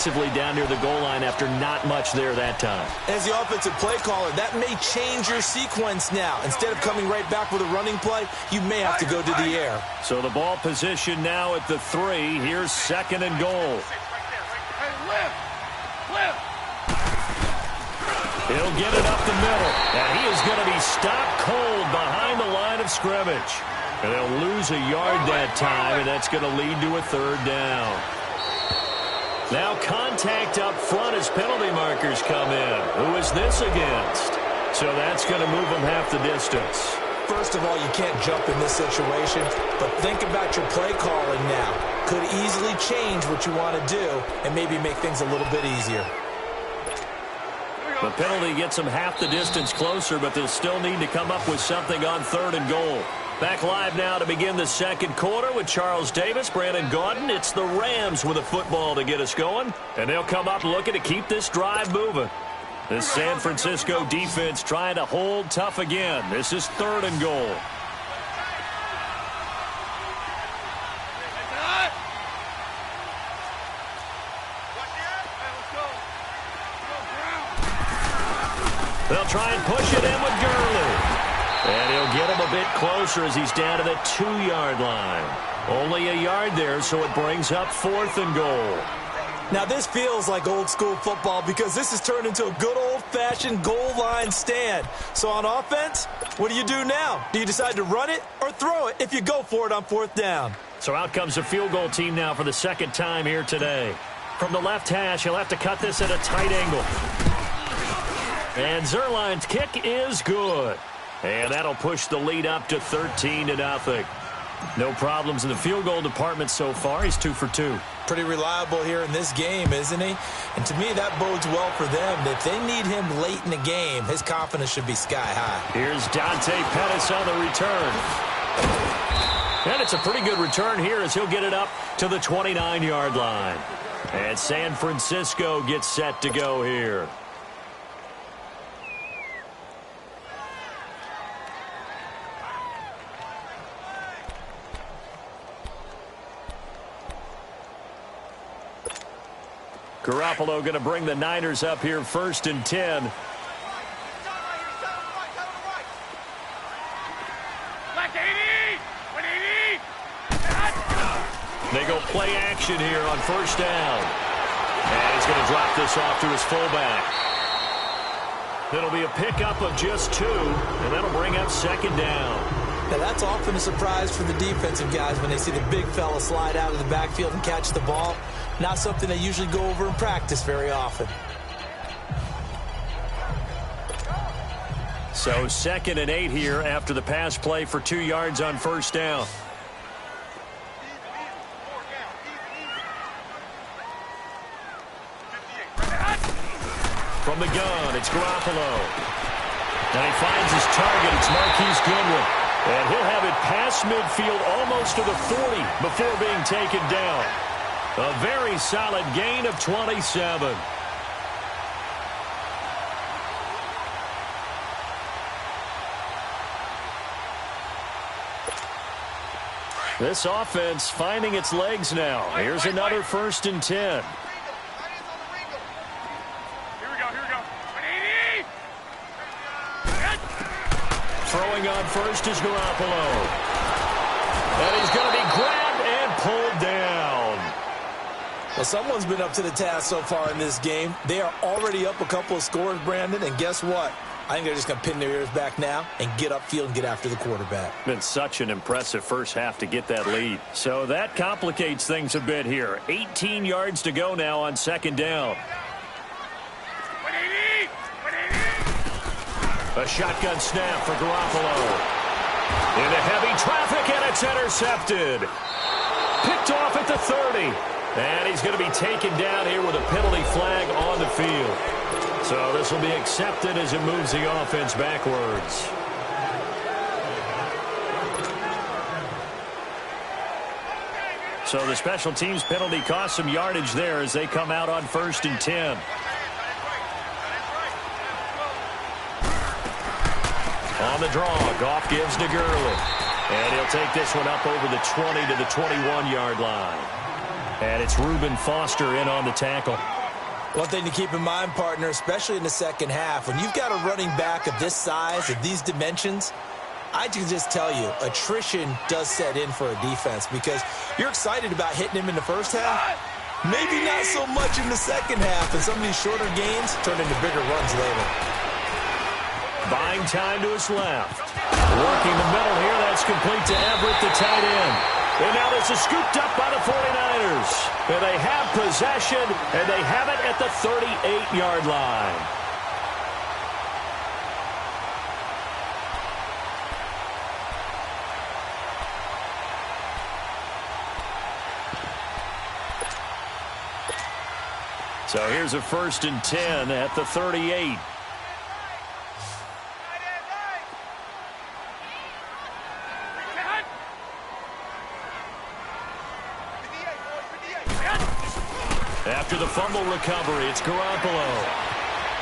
defensively down near the goal line after not much there that time. As the offensive play caller, that may change your sequence now. Instead of coming right back with a running play, you may have to go to the air. So the ball position now at the 3. Here's 2nd and goal. He'll get it up the middle, and he is going to be stopped cold behind the line of scrimmage. And they'll lose a yard that time, and that's going to lead to a 3rd down. Now contact up front as penalty markers come in. Who is this against? So that's going to move them half the distance. First of all, you can't jump in this situation, but think about your play calling now. Could easily change what you want to do and maybe make things a little bit easier. The penalty gets them half the distance closer, but they'll still need to come up with something on 3rd and goal. Back live now to begin the 2nd quarter with Charles Davis, Brandon Gaudin. It's the Rams with a football to get us going, and they'll come up looking to keep this drive moving. The San Francisco defense trying to hold tough again. This is 3rd and goal. They'll try and push it in with Gurley. And he'll get him a bit closer as he's down to the 2-yard line. Only a yard there, so it brings up 4th and goal. Now, this feels like old-school football because this has turned into a good old-fashioned goal line stand. So on offense, what do you do now? Do you decide to run it or throw it if you go for it on 4th down? So out comes the field goal team now for the 2nd time here today. From the left hash, he'll have to cut this at a tight angle. And Zerline's kick is good. And that'll push the lead up to 13-0. No problems in the field goal department so far. He's 2 for 2. Pretty reliable here in this game, isn't he? And to me, that bodes well for them. If they need him late in the game, his confidence should be sky high. Here's Dante Pettis on the return. And it's a pretty good return here as he'll get it up to the 29-yard line. And San Francisco gets set to go here. Garoppolo going to bring the Niners up here 1st and 10. They go play action here on 1st down. And he's going to drop this off to his fullback. It'll be a pickup of just 2, and that'll bring up 2nd down. Now, that's often a surprise for the defensive guys when they see the big fella slide out of the backfield and catch the ball. Not something they usually go over in practice very often. So 2nd and 8 here after the pass play for 2 yards on 1st down. From the gun, it's Garoppolo. And he finds his target. It's Marquise Goodwin. And he'll have it past midfield almost to the 40 before being taken down. A very solid gain of 27. This offense finding its legs now. Here's another 1st and 10. Throwing on 1st is Garoppolo. And he's going to be grabbed and pulled down. Well, someone's been up to the task so far in this game. They are already up a couple of scores, Brandon, and guess what? I think they're just going to pin their ears back now and get upfield and get after the quarterback. Been such an impressive first half to get that lead. So that complicates things a bit here. 18 yards to go now on 2nd down. A shotgun snap for Garoppolo. Into heavy traffic, and it's intercepted. Picked off at the 30. And he's going to be taken down here with a penalty flag on the field. So this will be accepted as it moves the offense backwards. So the special teams penalty cost some yardage there as they come out on 1st and 10. On the draw, Goff gives to Gurley. And he'll take this one up over the 20 to the 21-yard line. And it's Reuben Foster in on the tackle. One thing to keep in mind, partner, especially in the second half, when you've got a running back of this size, of these dimensions, I can just tell you, attrition does set in for a defense because you're excited about hitting him in the first half. Maybe not so much in the second half, and some of these shorter gains turn into bigger runs later. Buying time to his left. Working the middle here. That's complete to Everett, the tight end. And now this is scooped up by the 49ers. And they have possession, and they have it at the 38-yard line. So here's a 1st and 10 at the 38. After the fumble recovery, it's Garoppolo.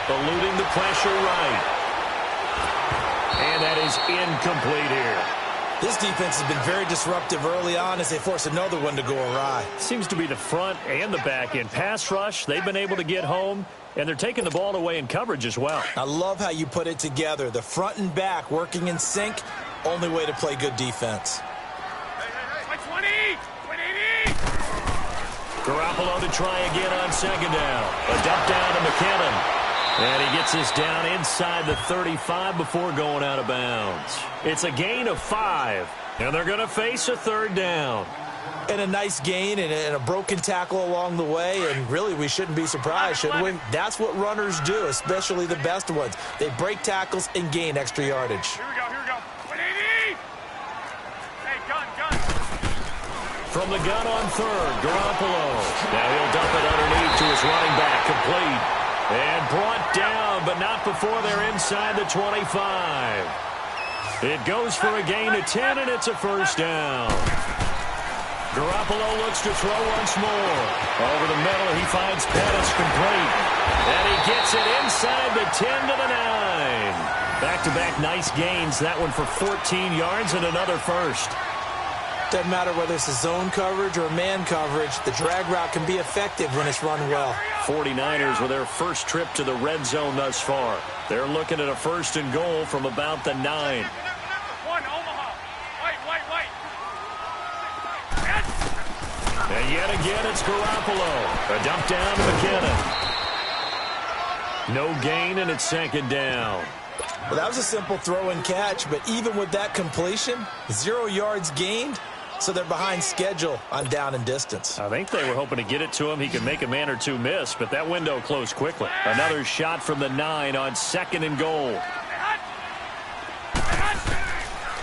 Eluding the pressure right. And that is incomplete here. This defense has been very disruptive early on as they force another one to go awry. Seems to be the front and the back end. Pass rush, they've been able to get home, and they're taking the ball away in coverage as well. I love how you put it together. The front and back working in sync, only way to play good defense. Garoppolo to try again on 2nd down. A dump down to McKinnon. And he gets this down inside the 35 before going out of bounds. It's a gain of 5, and they're going to face a 3rd down. And a nice gain and a broken tackle along the way, and really we shouldn't be surprised, should we? That's what runners do, especially the best ones. They break tackles and gain extra yardage. Here we go. 180! Hey, gun. From the gun on 3rd, Garoppolo. Now he'll dump it underneath to his running back, complete. And brought down, but not before they're inside the 25. It goes for a gain of 10, and it's a 1st down. Garoppolo looks to throw once more. Over the middle, he finds Pettis, complete. And he gets it inside the 10 to the 9. Back-to-back nice gains. That one for 14 yards and another 1st. Doesn't matter whether it's a zone coverage or man coverage, the drag route can be effective when it's run well. 49ers with their first trip to the red zone thus far. They're looking at a 1st and goal from about the 9. One, Omaha. White. And yet again, it's Garoppolo. A dump down to McKinnon. No gain, and it's 2nd down. Well, that was a simple throw and catch, but even with that completion, 0 yards gained. So they're behind schedule on down and distance. I think they were hoping to get it to him. He could make a man or two miss, but that window closed quickly. Another shot from the 9 on 2nd and goal.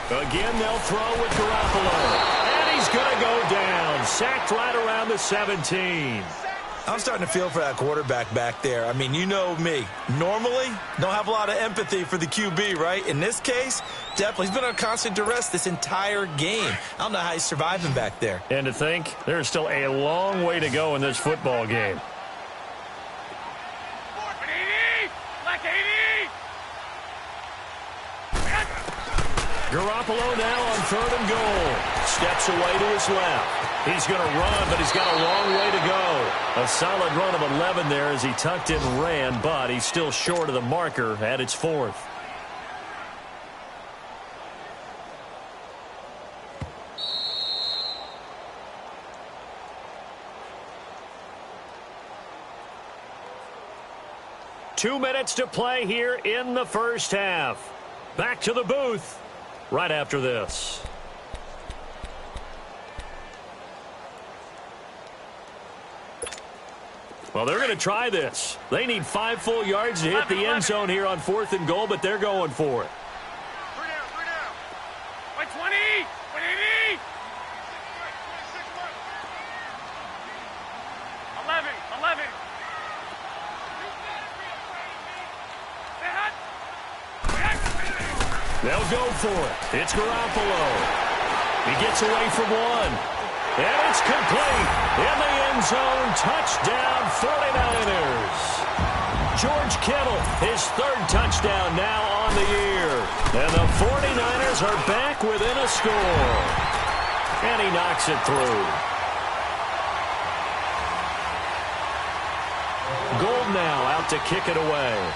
Again, they'll throw with Garoppolo. And he's going to go down. Sacked right around the 17. I'm starting to feel for that quarterback back there. I mean, you know me. Normally, don't have a lot of empathy for the QB, right? In this case, definitely. He's been on constant duress this entire game. I don't know how he's surviving back there. And to think, there's still a long way to go in this football game. 180! Black 80! Garoppolo now on 3rd and goal. Steps away to his left. He's going to run, but he's got a long way to go. A solid run of 11 there as he tucked it and ran, but he's still short of the marker at its 4th. Two minutes to play here in the first half. Back to the booth right after this. Well, they're going to try this. They need 5 full yards to hit the end zone here on 4th and goal, but they're going for it. 120! 180! 11! They'll go for it. It's Garoppolo. He gets away from one. And it's complete. In the end zone, touchdown 49ers. George Kittle, his 3rd touchdown now on the year. And the 49ers are back within a score. And he knocks it through. home now, out to kick it away.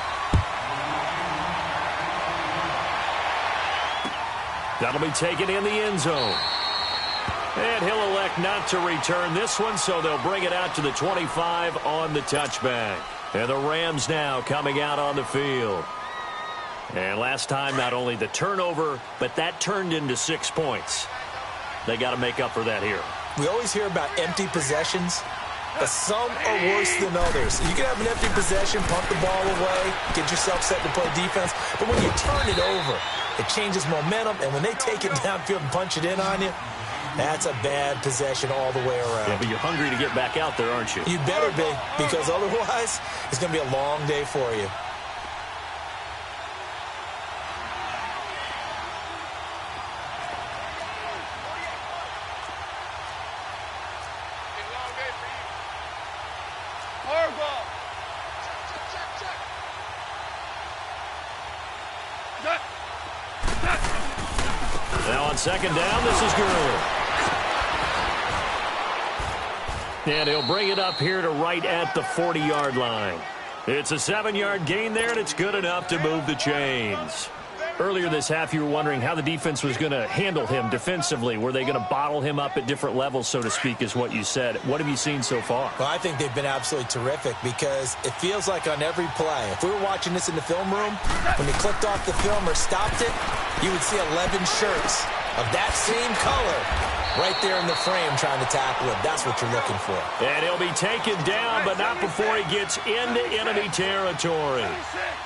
That'll be taken in the end zone. And he'll elect not to return this one, so they'll bring it out to the 25 on the touchback. And the Rams now coming out on the field. And last time, not only the turnover, but that turned into 6 points. They got to make up for that here. We always hear about empty possessions, but some are worse than others. You can have an empty possession, pump the ball away, get yourself set to play defense, but when you turn it over, it changes momentum, and when they take it downfield and punch it in on you, that's a bad possession all the way around. Yeah, but you're hungry to get back out there, aren't you? You better be, because otherwise, it's going to be a long day for you. Now on second down, this is Gurley. And he'll bring it up here to right at the 40-yard line. It's a 7-yard gain there, and it's good enough to move the chains. Earlier this half, you were wondering how the defense was going to handle him defensively. Were they going to bottle him up at different levels, so to speak, is what you said. What have you seen so far? Well, I think they've been absolutely terrific because it feels like on every play, if we were watching this in the film room, when they clicked off the film or stopped it, you would see 11 shirts of that same color right there in the frame trying to tackle him. That's what you're looking for. And he'll be taken down, but not before he gets into enemy territory.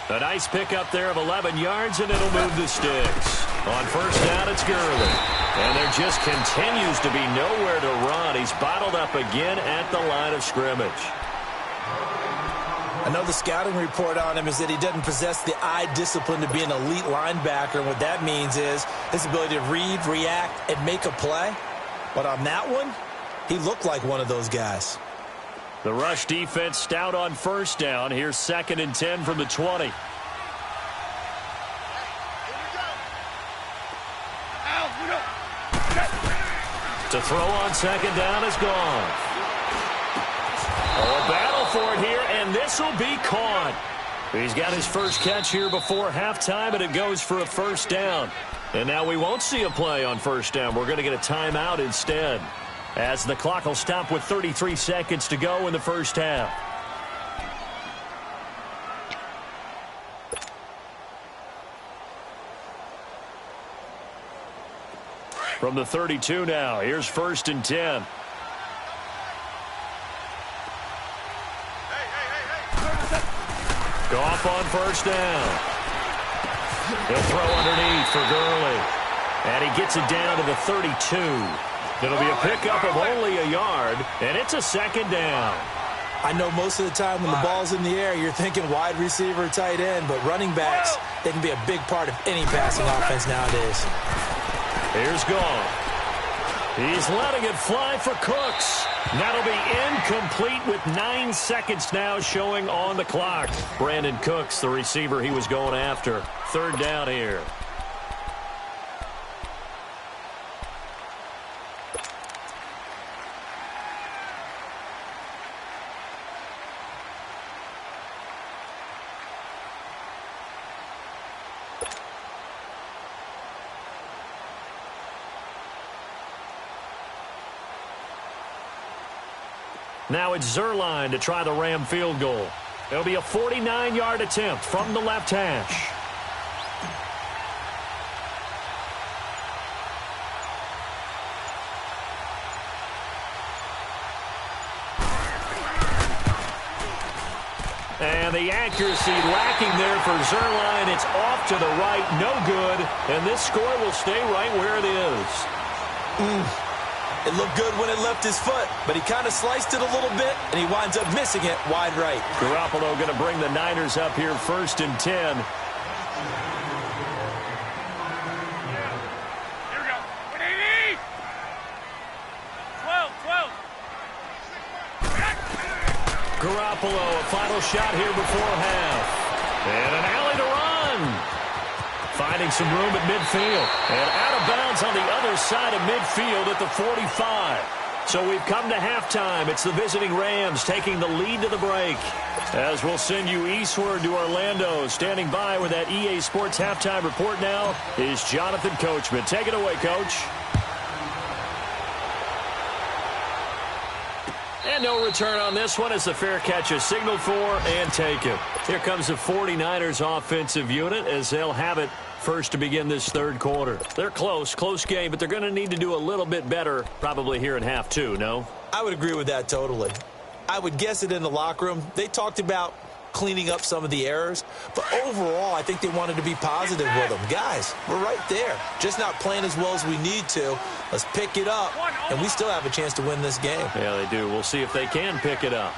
A nice pickup there of 11 yards, and it'll move the sticks. On first down, it's Gurley. And there just continues to be nowhere to run. He's bottled up again at the line of scrimmage. I know the scouting report on him is that he doesn't possess the eye discipline to be an elite linebacker. And what that means is his ability to read, react, and make a play. But on that one, he looked like one of those guys. The rush defense stout on first down. Here's 2nd and 10 from the 20. To throw on second down is gone. Oh, a battle for it here, and this will be caught. He's got his first catch here before halftime, and it goes for a first down. And now we won't see a play on first down. We're going to get a timeout instead, as the clock will stop with 33 seconds to go in the first half. From the 32 now, here's 1st and 10. Goff on first down. He'll throw underneath for Gurley. And he gets it down to the 32. It'll be a pickup of only a yard, and it's a 2nd down. I know most of the time when the ball's in the air, you're thinking wide receiver, tight end, but running backs, they can be a big part of any passing offense nowadays. Here's Goff. He's letting it fly for Cooks. That'll be incomplete with 9 seconds now showing on the clock. Brandon Cooks, the receiver he was going after. 3rd down here. Now it's Zerline to try the Ram field goal. It'll be a 49-yard attempt from the left hash. And the accuracy lacking there for Zerline. It's off to the right, no good. And this score will stay right where it is. It looked good when it left his foot, but he kind of sliced it a little bit, and he winds up missing it wide right. Garoppolo going to bring the Niners up here 1st and 10. Here we go. 180. 12. Garoppolo, a final shot here before half. And an alley to run. Finding some room at midfield. And out of bounds on the other side of midfield at the 45. So we've come to halftime. It's the visiting Rams taking the lead to the break. As we'll send you eastward to Orlando. Standing by with that EA Sports halftime report now is Jonathan Coachman. Take it away, Coach. And no return on this one as the fair catch is signaled for and taken. Here comes the 49ers offensive unit as they'll have it first to begin this third quarter. They're close game, but they're going to need to do a little bit better probably here in half two, no? I would agree with that totally. I would guess it in the locker room. They talked about cleaning up some of the errors, but overall I think they wanted to be positive with them. Guys, we're right there. Just not playing as well as we need to. Let's pick it up, and we still have a chance to win this game. Yeah, they do. We'll see if they can pick it up.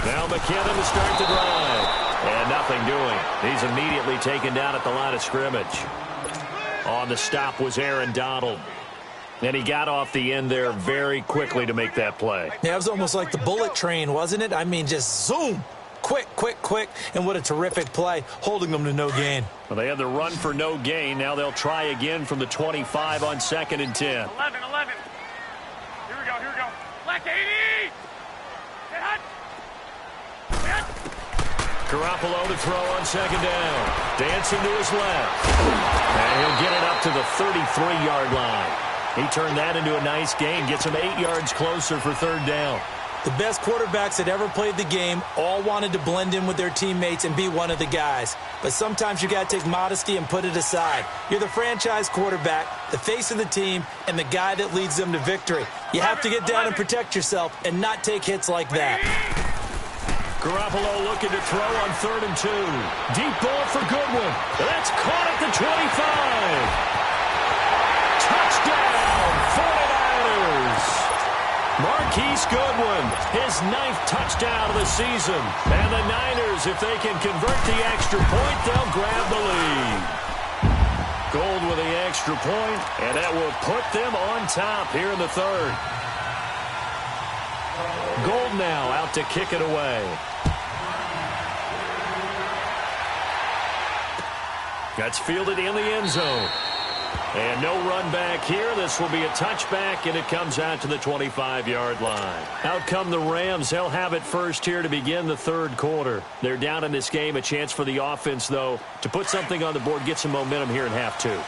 Now McKinnon to start the drive. And nothing doing. He's immediately taken down at the line of scrimmage. On the stop was Aaron Donald. And he got off the end there very quickly to make that play. Yeah, it was almost like the bullet train, wasn't it? I mean, just zoom. Quick. And what a terrific play, holding them to no gain. Well, they had the run for no gain. Now they'll try again from the 25 on 2nd and 10. 11. Here we go. Black 80. Get hot. Garoppolo to throw on 2nd down. Dancing to his left. And he'll get it up to the 33-yard line. He turned that into a nice gain. Gets him 8 yards closer for 3rd down. The best quarterbacks that ever played the game all wanted to blend in with their teammates and be one of the guys. But sometimes you got to take modesty and put it aside. You're the franchise quarterback, the face of the team, and the guy that leads them to victory. You have to get down and protect yourself and not take hits like that. Garoppolo looking to throw on 3rd and 2. Deep ball for Goodwin. That's caught at the 25. Touchdown, 49ers. Marquise Goodwin, his 9th touchdown of the season. And the Niners, if they can convert the extra point, they'll grab the lead. Gold with the extra point, and that will put them on top here in the 3rd. Gold now out to kick it away. That's fielded in the end zone. And no run back here. This will be a touchback, and it comes out to the 25-yard line. Out come the Rams. They'll have it first here to begin the 3rd quarter. They're down in this game. A chance for the offense, though, to put something on the board, get some momentum here in half two.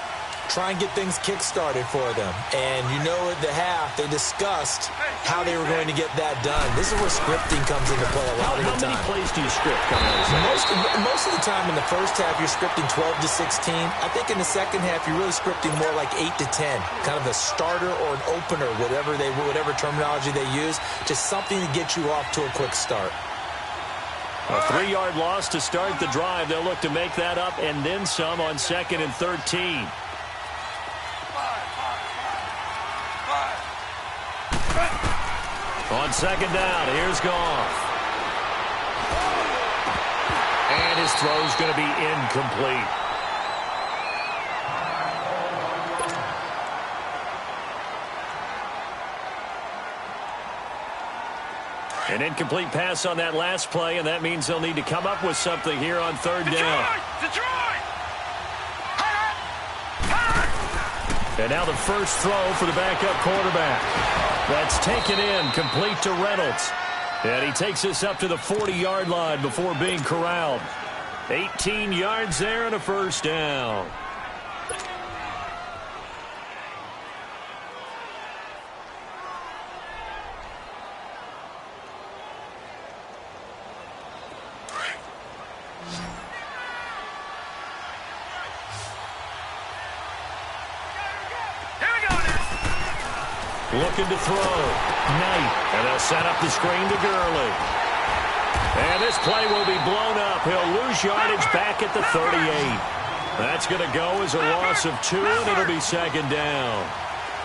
Try and get things kick-started for them. And you know at the half, they discussed how they were going to get that done. This is where scripting comes into play a lot of the time. How many plays do you script coming out of the second? Most of the time in the first half, you're scripting 12 to 16. I think in the second half, you're really scripting more like 8 to 10. Kind of a starter or an opener, whatever terminology they use. Just something to get you off to a quick start. A 3-yard loss to start the drive. They'll look to make that up and then some on 2nd and 13. On 2nd down, here's Goff. And his throw's going to be incomplete. An incomplete pass on that last play, and that means they'll need to come up with something here on 3rd down. Detroit! And now the first throw for the backup quarterback. That's taken in, complete to Reynolds. And he takes us up to the 40-yard line before being corralled. 18 yards there and a first down. Looking to throw. Knight. And they'll set up the screen to Gurley. And this play will be blown up. He'll lose yardage back at the 38. That's going to go as a loss of 2, and it'll be 2nd down.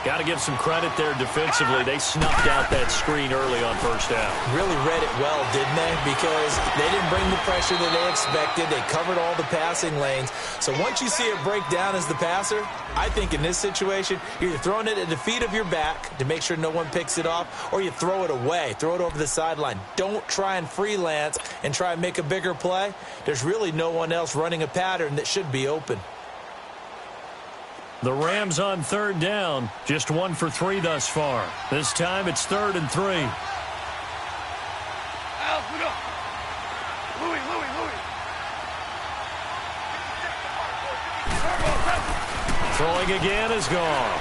Got to give some credit there defensively. They snuffed out that screen early on first down. Really read it well, didn't they? Because they didn't bring the pressure that they expected. They covered all the passing lanes. So once you see it break down as the passer, I think in this situation, you're either throwing it at the feet of your back to make sure no one picks it off, or you throw it away. Throw it over the sideline. Don't try and freelance and try and make a bigger play. There's really no one else running a pattern that should be open. The Rams on third down, just 1 for 3 thus far. This time it's 3rd and 3. Throwing again is gone.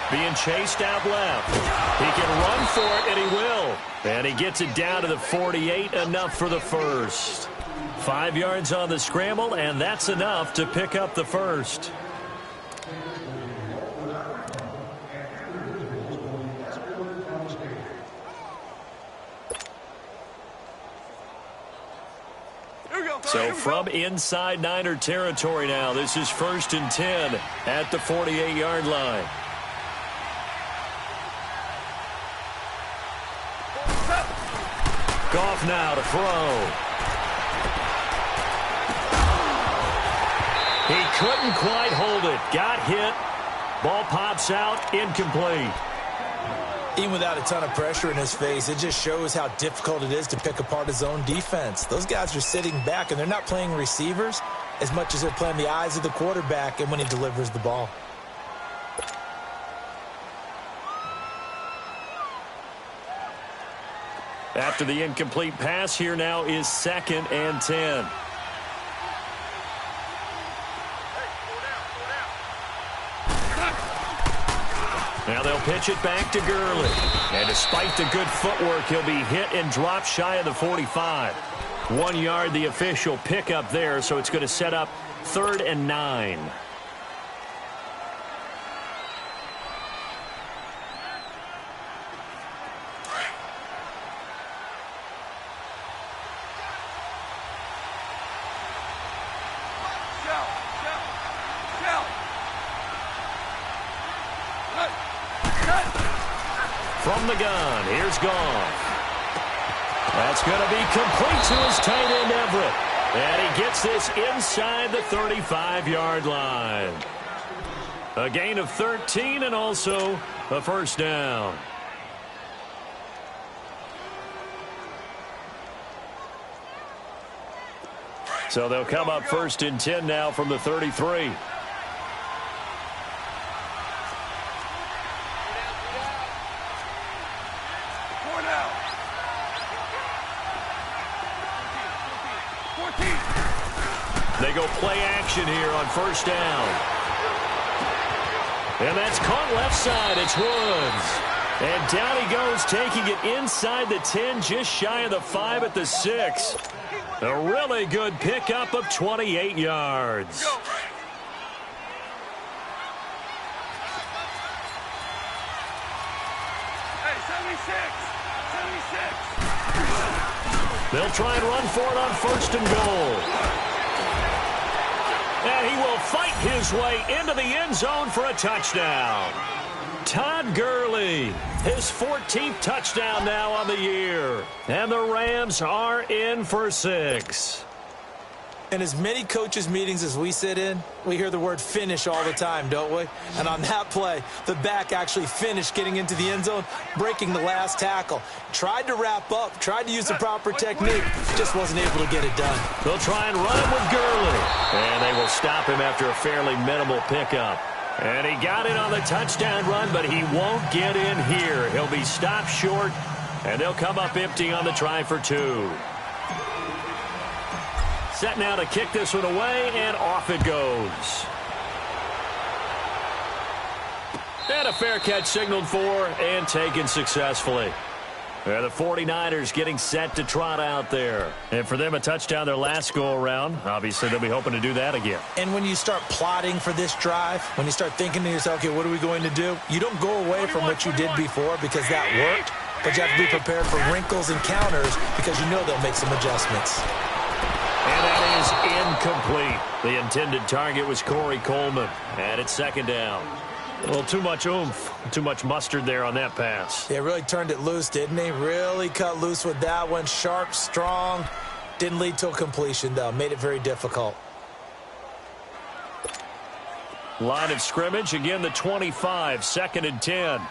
Being chased out left. He can run for it, and he will. And he gets it down to the 48, enough for the first. 5 yards on the scramble, and that's enough to pick up the first. So from inside Niner territory now, this is 1st and 10 at the 48-yard line. Goff now to throw. He couldn't quite hold it. Got hit. Ball pops out. Incomplete. Even without a ton of pressure in his face, it just shows how difficult it is to pick apart his own defense. Those guys are sitting back, and they're not playing receivers as much as they're playing the eyes of the quarterback and when he delivers the ball. After the incomplete pass, here now is 2nd and 10. Now they'll pitch it back to Gurley. And despite the good footwork, he'll be hit and dropped shy of the 45. 1 yard, the official pickup there, so it's going to set up 3rd and 9. From the gun, here's Goff. That's going to be complete to his tight end, Everett. And he gets this inside the 35-yard line. A gain of 13 and also a first down. So they'll come up 1st and 10 now from the 33. They go play action here on 1st down. And that's caught left side. It's Woods. And down he goes, taking it inside the 10, just shy of the 5 at the 6. A really good pickup of 28 yards. Hey, 76. They'll try and run for it on 1st and goal. And he will fight his way into the end zone for a touchdown. Todd Gurley, his 14th touchdown now on the year. And the Rams are in for 6. In as many coaches' meetings as we sit in, we hear the word finish all the time, don't we? And on that play, the back actually finished getting into the end zone, breaking the last tackle. Tried to wrap up, tried to use the proper technique, just wasn't able to get it done. They'll try and run him with Gurley. And they will stop him after a fairly minimal pickup. And he got it on the touchdown run, but he won't get in here. He'll be stopped short, and they'll come up empty on the try for 2. Set now to kick this one away, and off it goes. And a fair catch signaled for and taken successfully. The 49ers getting set to trot out there. And for them, a touchdown their last go-around. Obviously, they'll be hoping to do that again. And when you start plotting for this drive, when you start thinking to yourself, okay, what are we going to do? You don't go away from what you did before because that worked, but you have to be prepared for wrinkles and counters because you know they'll make some adjustments. And that is incomplete. The intended target was Corey Coleman. And it's 2nd down. A little too much oomph, too much mustard there on that pass. Yeah, really turned it loose, didn't he? Really cut loose with that one. Sharp, strong. Didn't lead to a completion, though. Made it very difficult. Line of scrimmage, again the 25, 2nd and 10.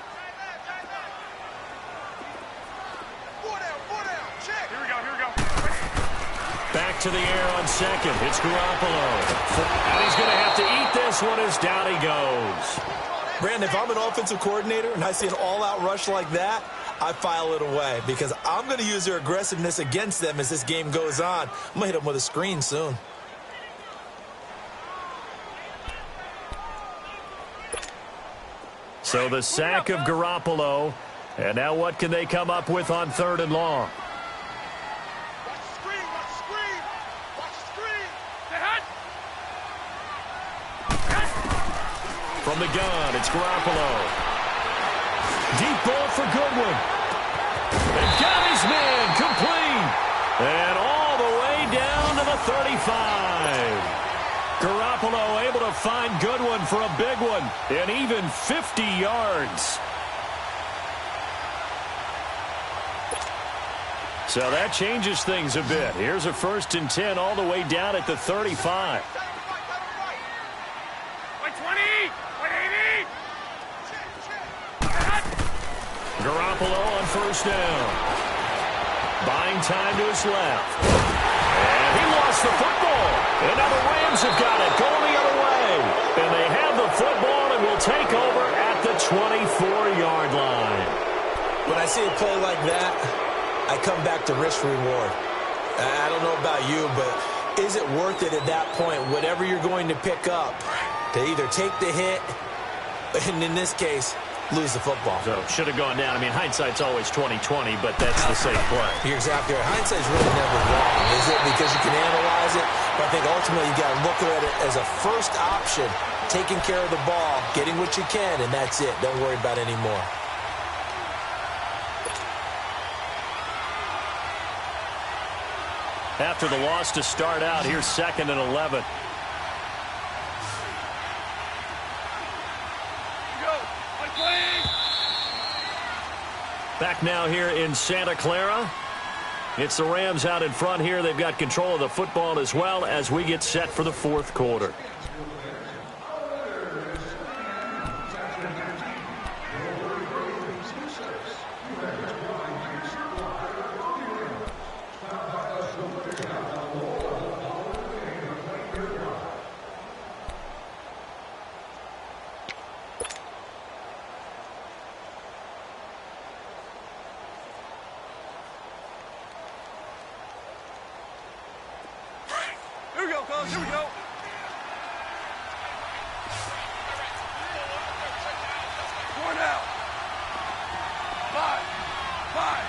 to the air on second. It's Garoppolo. And he's going to have to eat this one as down he goes. Brandon, if I'm an offensive coordinator and I see an all-out rush like that, I file it away because I'm going to use their aggressiveness against them as this game goes on. I'm going to hit them with a screen soon. So the sack of Garoppolo. And now what can they come up with on 3rd and long? From the gun, it's Garoppolo. Deep ball for Goodwin. And got his man complete. And all the way down to the 35. Garoppolo able to find Goodwin for a big one. And even 50 yards. So that changes things a bit. Here's a 1st and 10 all the way down at the 35. Garoppolo on 1st down. Buying time to his left. And he lost the football. And now the Rams have got it going the other way. And they have the football and will take over at the 24-yard line. When I see a play like that, I come back to risk reward. I don't know about you, but is it worth it at that point, whatever you're going to pick up, to either take the hit, and in this case, lose the football? So should have gone down. I mean, hindsight's always 20/20, but that's the safe play. You're exactly right. Hindsight's really never wrong, is it? Because you can analyze it, but I think ultimately you got to look at it as a first option, taking care of the ball, getting what you can, and that's it. Don't worry about any more. After the loss to start out, here's 2nd and 11. Back now here in Santa Clara. It's the Rams out in front here. They've got control of the football as well as we get set for the 4th quarter. Here we go. Four now. Five.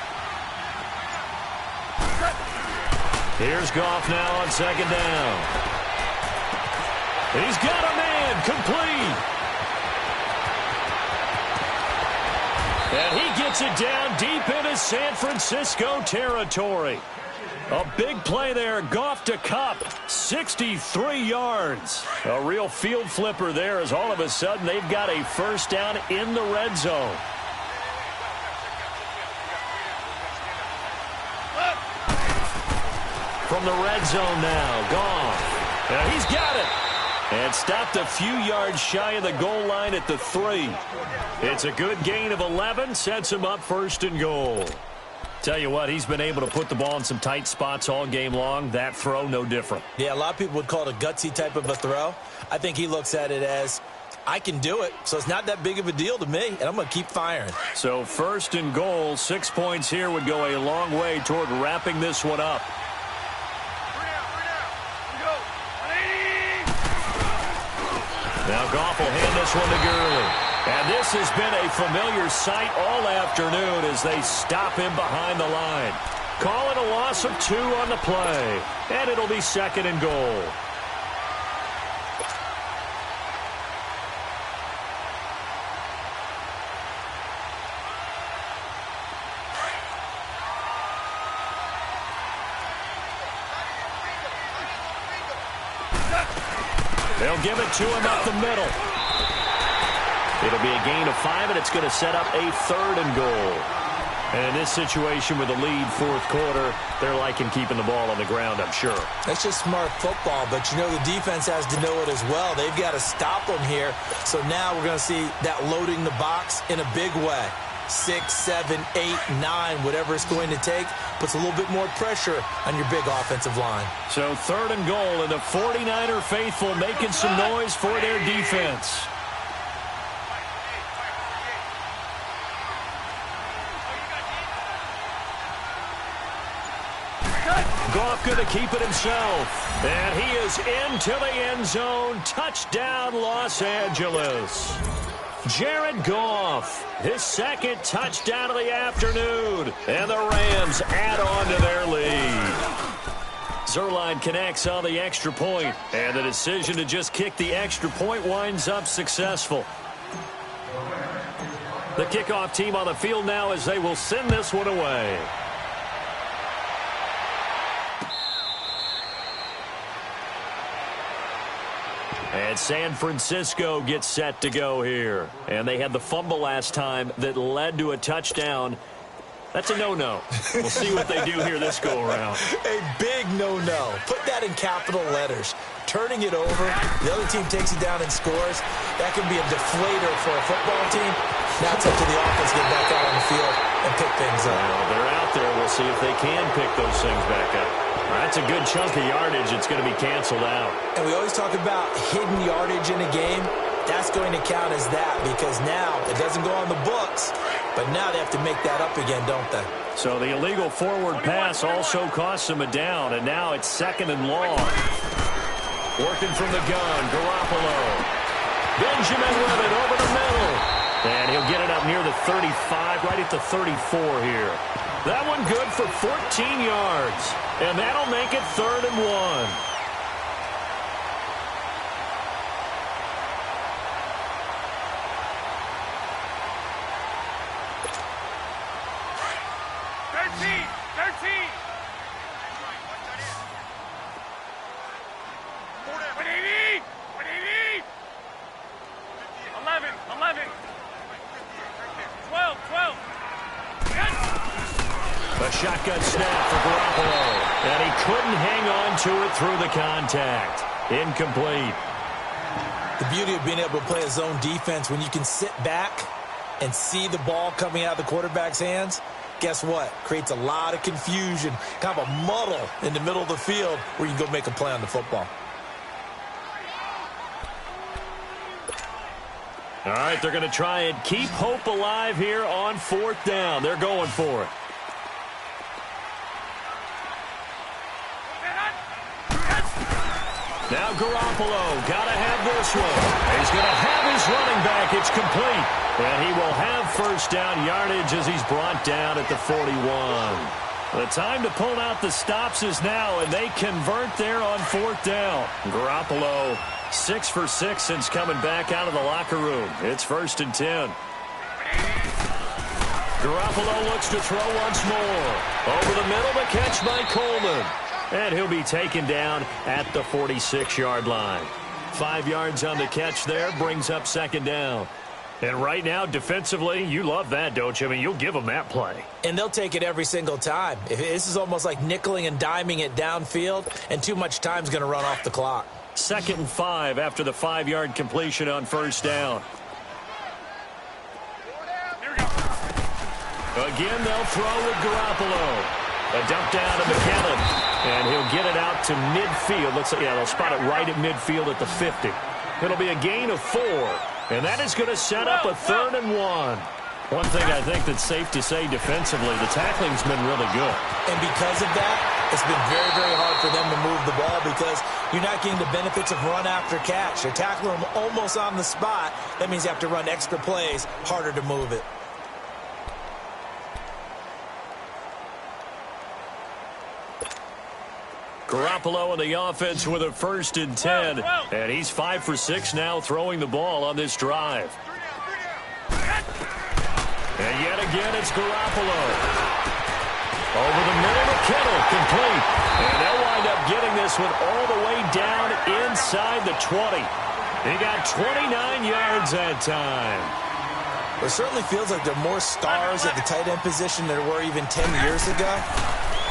Here's Goff now on 2nd down. He's got a man complete. And he gets it down deep into San Francisco territory. A big play there. Goff to Kupp. 63 yards. A real field flipper there as all of a sudden they've got a 1st down in the red zone. From the red zone now. Goff. Now he's got it. And stopped a few yards shy of the goal line at the 3. It's a good gain of 11. Sets him up 1st and goal. Tell you what, he's been able to put the ball in some tight spots all game long. That throw, no different. Yeah, a lot of people would call it a gutsy type of a throw. I think he looks at it as, I can do it, so it's not that big of a deal to me, and I'm going to keep firing. So 1st and goal, 6 points here would go a long way toward wrapping this one up. Now Goff will hand this one to Gurley. And this has been a familiar sight all afternoon as they stop him behind the line. Calling a loss of 2 on the play. And it'll be 2nd and goal. They'll give it to him up the middle. It'll be a gain of 5, and it's going to set up a 3rd and goal. And in this situation with the lead 4th quarter, they're liking keeping the ball on the ground, I'm sure. That's just smart football, but you know the defense has to know it as well. They've got to stop them here. So now we're going to see that loading the box in a big way. 6, 7, 8, 9, whatever it's going to take, puts a little bit more pressure on your big offensive line. So 3rd and goal, and the 49er faithful making some noise for their defense. Goff going to keep it himself. And he is into the end zone. Touchdown, Los Angeles. Jared Goff, his 2nd touchdown of the afternoon. And the Rams add on to their lead. Zerline connects on the extra point. And the decision to just kick the extra point winds up successful. The kickoff team on the field now as they will send this one away. And San Francisco gets set to go here. And they had the fumble last time that led to a touchdown. That's a no-no. We'll see what they do here this go-around. A big no-no. Put that in capital letters. Turning it over, the other team takes it down and scores. That can be a deflator for a football team. Now it's up to the offense to get back out on the field and pick things up. Well, they're out there. We'll see if they can pick those things back up. That's a good chunk of yardage. It's going to be canceled out. And we always talk about hidden yardage in a game. That's going to count as that because now it doesn't go on the books, but now they have to make that up again, don't they? So the illegal forward pass also costs them a down, and now it's 2nd and long. Working from the gun, Garoppolo. Benjamin with it over the middle. And he'll get it up near the 35, right at the 34 here. That one good for 14 yards. And that'll make it 3rd and 1. A shotgun snap for Garoppolo. And he couldn't hang on to it through the contact. Incomplete. The beauty of being able to play a zone defense when you can sit back and see the ball coming out of the quarterback's hands, guess what? Creates a lot of confusion, kind of a muddle in the middle of the field where you can go make a play on the football. All right, they're going to try and keep hope alive here on 4th down. They're going for it. Now Garoppolo, got to have this one. He's going to have his running back. It's complete. And he will have 1st down yardage as he's brought down at the 41. The time to pull out the stops is now, and they convert there on 4th down. Garoppolo, 6 for 6 since coming back out of the locker room. It's 1st and 10. Garoppolo looks to throw once more. Over the middle, the catch by Coleman. And he'll be taken down at the 46-yard line. 5 yards on the catch there, brings up 2nd down. And right now, defensively, you love that, don't you? I mean, you'll give them that play. And they'll take it every single time. This is almost like nickeling and diming it downfield, and too much time's going to run off the clock. 2nd and 5 after the 5-yard completion on 1st down. Again, they'll throw with Garoppolo. A dump down to McKinnon. And he'll get it out to midfield. Looks like, yeah, they'll spot it right at midfield at the 50. It'll be a gain of 4. And that is going to set up a 3rd and 1. One thing I think that's safe to say defensively, the tackling's been really good. And because of that, it's been very, very hard for them to move the ball because you're not getting the benefits of run after catch. They're tackling them almost on the spot. That means you have to run extra plays, harder to move it. Garoppolo in the offense with a 1st and 10. And he's 5 for 6 now throwing the ball on this drive. And yet again, it's Garoppolo. Over the middle to Kittle, complete. And they'll wind up getting this one all the way down inside the 20. He got 29 yards that time. It certainly feels like there are more stars at the tight end position than there were even 10 years ago.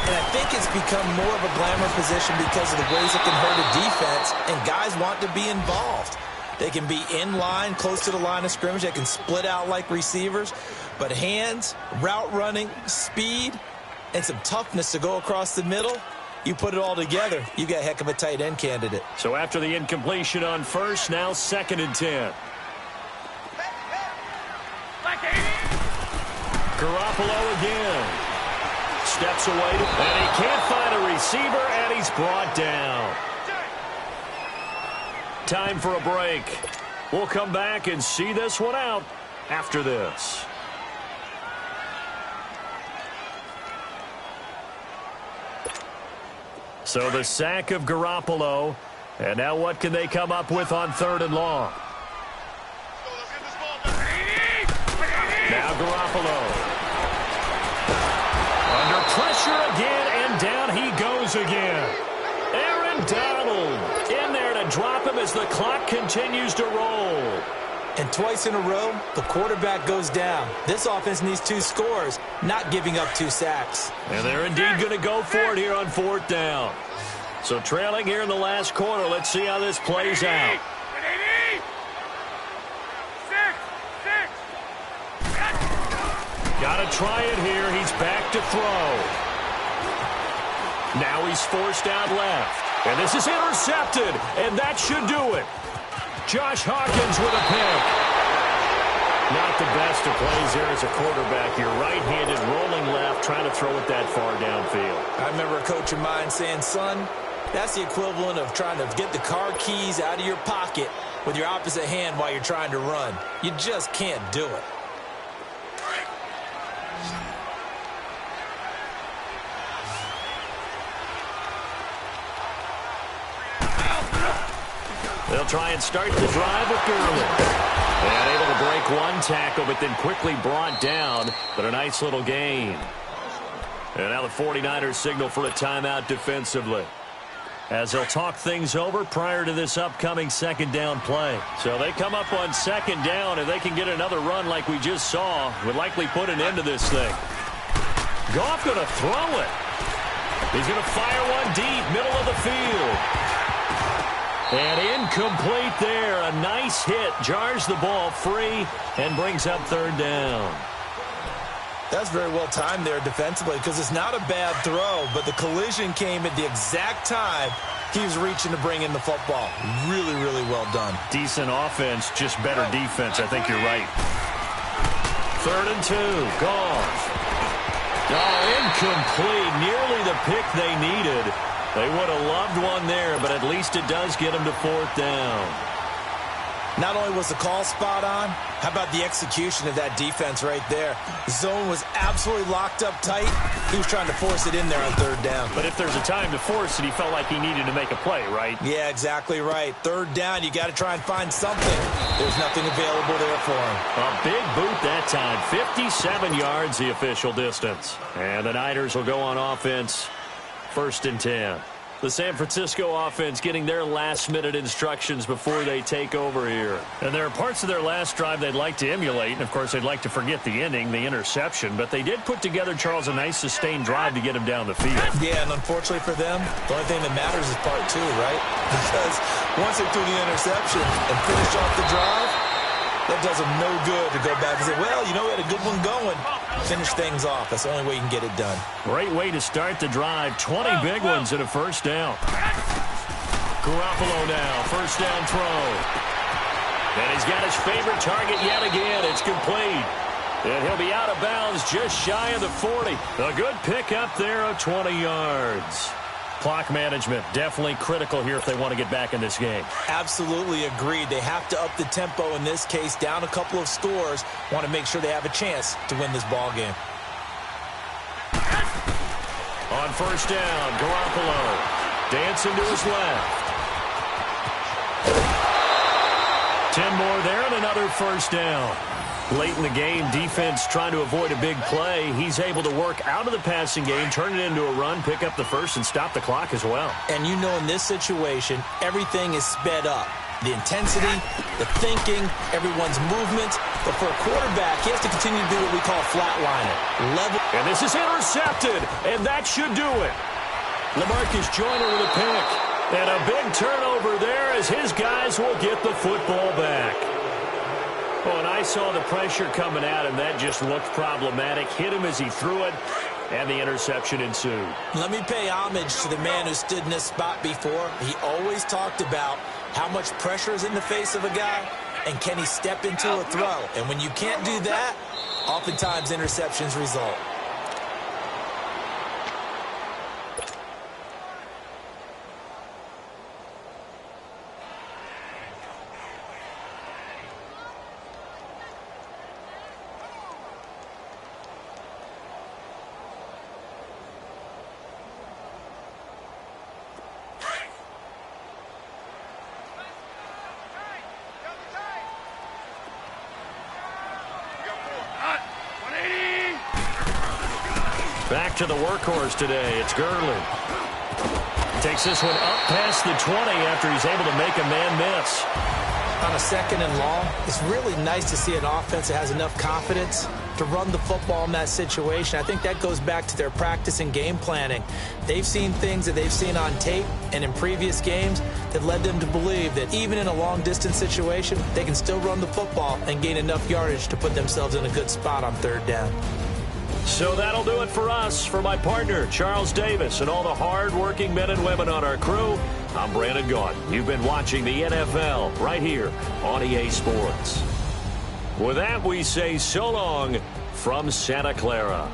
And I think it's become more of a glamour position because of the ways it can hurt a defense, and guys want to be involved. They can be in line, close to the line of scrimmage. They can split out like receivers. But hands, route running, speed, and some toughness to go across the middle, you put it all together, you got a heck of a tight end candidate. So after the incompletion on first, now 2nd and 10. Garoppolo again. Steps away, and he can't find a receiver, and he's brought down. Time for a break. We'll come back and see this one out after this. So the sack of Garoppolo, and now what can they come up with on 3rd and long? Now Garoppolo. Under pressure again, and down he goes again. Aaron Donald in there to drop him as the clock continues to roll. And twice in a row, the quarterback goes down. This offense needs 2 scores, not giving up 2 sacks. And they're indeed going to go for it here on 4th down. So trailing here in the last quarter, let's see how this plays out. Got to try it here. He's back to throw. Now he's forced out left. And this is intercepted, and that should do it. Josh Hawkins with a pick. Not the best of plays there as a quarterback. You're right-handed, rolling left, trying to throw it that far downfield. I remember a coach of mine saying, son, that's the equivalent of trying to get the car keys out of your pocket with your opposite hand while you're trying to run. You just can't do it. They'll try and start the drive with Gurley. And able to break one tackle, but then quickly brought down. But a nice little gain. And now the 49ers signal for a timeout defensively, as they'll talk things over prior to this upcoming 2nd down play. So they come up on 2nd down, and they can get another run like we just saw. Would likely put an end to this thing. Goff going to throw it. He's going to fire one deep, middle of the field. And incomplete there. A nice hit. Jars the ball free and brings up 3rd down. That's very well timed there defensively, because it's not a bad throw, but the collision came at the exact time he was reaching to bring in the football. Really, really well done. Decent offense, just better defense. I think you're right. 3rd and 2. Goff. Oh, incomplete. Nearly the pick they needed. They would have loved one there, but at least it does get them to 4th down. Not only was the call spot on, how about the execution of that defense right there? Zone was absolutely locked up tight. He was trying to force it in there on 3rd down. But if there's a time to force it, he felt like he needed to make a play, right? Yeah, exactly right. 3rd down, you got to try and find something. There's nothing available there for him. A big boot that time. 57 yards, the official distance. And the Niners will go on offense. 1st and 10. The San Francisco offense getting their last-minute instructions before they take over here. And there are parts of their last drive they'd like to emulate. And, of course, they'd like to forget the ending, the interception. But they did put together, Charles, a nice sustained drive to get him down the field. Yeah, and unfortunately for them, the only thing that matters is part 2, right? Because once they threw the interception and finished off the drive, that does them no good to go back and say, well, you know, we had a good one going. Finish things off. That's the only way you can get it done. Great way to start the drive. 20 big ones and a 1st down. Garoppolo now. 1st down throw. And he's got his favorite target yet again. It's complete. And he'll be out of bounds just shy of the 40. A good pickup there of 20 yards. Clock management definitely critical here if they want to get back in this game. Absolutely agreed. They have to up the tempo in this case, down a couple of scores. Want to make sure they have a chance to win this ball game. On 1st down, Garoppolo dancing to his left. 10 more there and another 1st down. Late in the game, defense trying to avoid a big play. He's able to work out of the passing game, turn it into a run, pick up the 1st, and stop the clock as well. And you know in this situation, everything is sped up. The intensity, the thinking, everyone's movement. But for a quarterback, he has to continue to do what we call flatlining. Level. And this is intercepted, and that should do it. LaMarcus Joyner with a pick. And a big turnover there as his guys will get the football back. Oh, and I saw the pressure coming out, and that just looked problematic. Hit him as he threw it, and the interception ensued. Let me pay homage to the man who stood in this spot before. He always talked about how much pressure is in the face of a guy, and can he step into a throw. And when you can't do that, oftentimes interceptions result. Back to the workhorse today. It's Gurley. Takes this one up past the 20 after he's able to make a man miss. On a 2nd and long, it's really nice to see an offense that has enough confidence to run the football in that situation. I think that goes back to their practice and game planning. They've seen things that they've seen on tape and in previous games that led them to believe that even in a long-distance situation, they can still run the football and gain enough yardage to put themselves in a good spot on 3rd down. So that'll do it for us. For my partner, Charles Davis, and all the hard-working men and women on our crew, I'm Brandon Gaudin. You've been watching the NFL right here on EA Sports. With that, we say so long from Santa Clara.